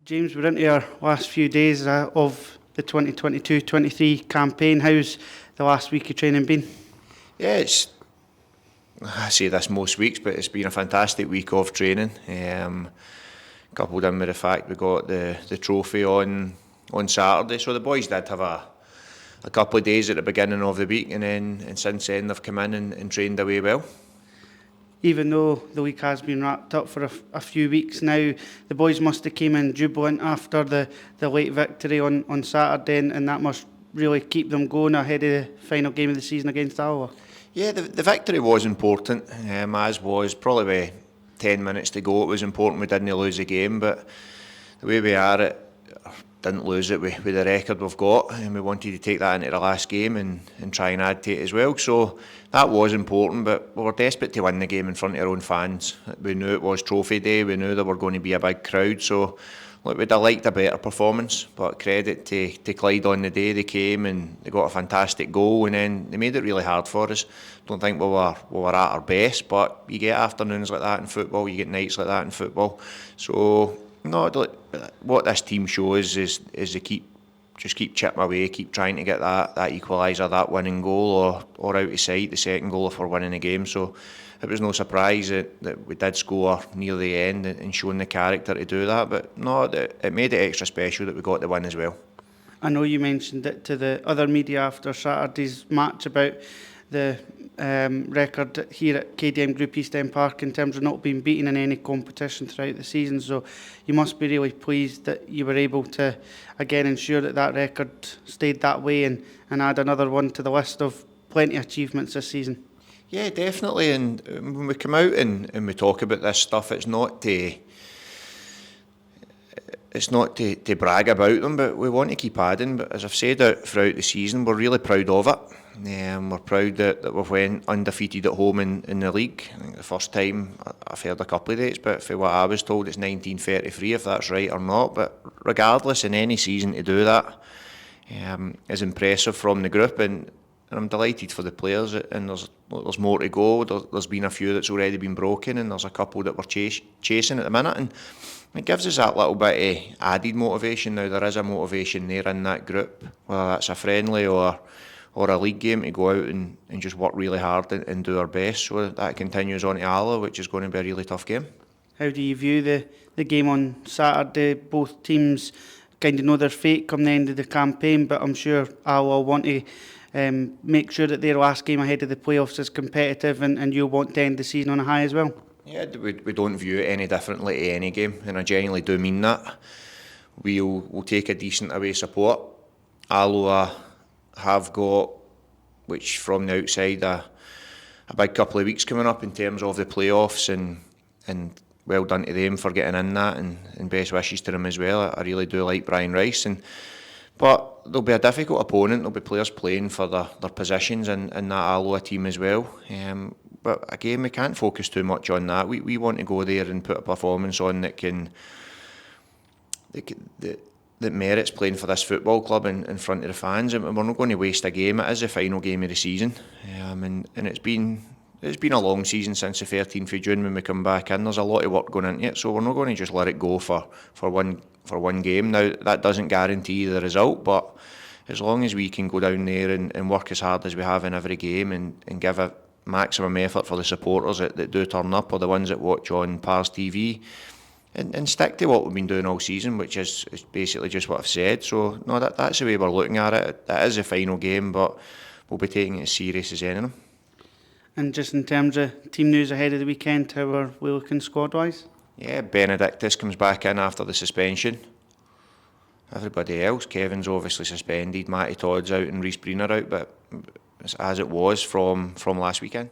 James, we're into our last few days of the 2022-23 campaign. How's the last week of training been? Yeah, I say this most weeks, but it's been a fantastic week of training. Coupled in with the fact we got the trophy on Saturday, so the boys did have a couple of days at the beginning of the week, and since then they've come in and trained away well. Even though the week has been wrapped up for a few weeks now, the boys must have came in jubilant after the late victory on Saturday, and that must really keep them going ahead of the final game of the season against Alloa. Yeah, the victory was important, as was probably with 10 minutes to go. It was important we didn't lose the game, but the way we are, didn't lose it with the record we've got, and we wanted to take that into the last game and try and add to it as well. So that was important, but we were desperate to win the game in front of our own fans. We knew it was trophy day, we knew there were going to be a big crowd, so look, we'd have liked a better performance, but credit to Clyde on the day. They came and they got a fantastic goal, and then they made it really hard for us. Don't think we were at our best, but you get afternoons like that in football, you get nights like that in football. So no, what this team shows is they keep chipping away, keep trying to get that equaliser, that winning goal, or out of sight, the second goal if we're winning the game. So it was no surprise that we did score near the end and showing the character to do that. But no, it made it extra special that we got the win as well. I know you mentioned it to the other media after Saturday's match about the record here at KDM Group East End Park in terms of not being beaten in any competition throughout the season. So you must be really pleased that you were able to again ensure that record stayed that way and add another one to the list of plenty of achievements this season. Yeah, definitely. And when we come out and we talk about this stuff, it's not to brag about them, but we want to keep adding. But as I've said throughout the season, we're really proud of it. We're proud that we've went undefeated at home in the league. I think the first time, I've heard a couple of dates, but for what I was told, it's 1933, if that's right or not. But regardless, in any season to do that is impressive from the group, and I'm delighted for the players. And there's more to go. There's been a few that's already been broken, and there's a couple that we're chasing at the minute. And it gives us that little bit of added motivation. Now there is a motivation there in that group, whether that's a friendly or a league game, to go out and just work really hard and do our best. So that continues on to Alloa, which is going to be a really tough game. How do you view the game on Saturday? Both teams kind of know their fate come the end of the campaign, but I'm sure Alloa want to make sure that their last game ahead of the playoffs is competitive, and you'll want to end the season on a high as well. Yeah, we don't view it any differently to any game, and I genuinely do mean that. We'll take a decent away support. Alloa have got, which from the outside, a big couple of weeks coming up in terms of the playoffs, and well done to them for getting in that, and best wishes to them as well. I really do like Brian Rice, but there'll be a difficult opponent. There'll be players playing for their positions in that Alloa team as well. But again, we can't focus too much on that. We want to go there and put a performance on that merits playing for this football club in front of the fans, and we're not going to waste a game. It is the final game of the season, and it's been a long season since the 13th of June when we come back in. There's a lot of work going into it, so we're not going to just let it go for one game. Now that doesn't guarantee the result, but as long as we can go down there and work as hard as we have in every game and give a maximum effort for the supporters that do turn up, or the ones that watch on Pars TV, and stick to what we've been doing all season, which is basically just what I've said. So no, that's the way we're looking at it. It is a final game, but we'll be taking it as serious as any of them. And just in terms of team news ahead of the weekend, how are we looking squad-wise? Yeah, Benedictus comes back in after the suspension. Everybody else, Kevin's obviously suspended, Matty Todd's out and Rhys Breen are out, but as it was from last weekend.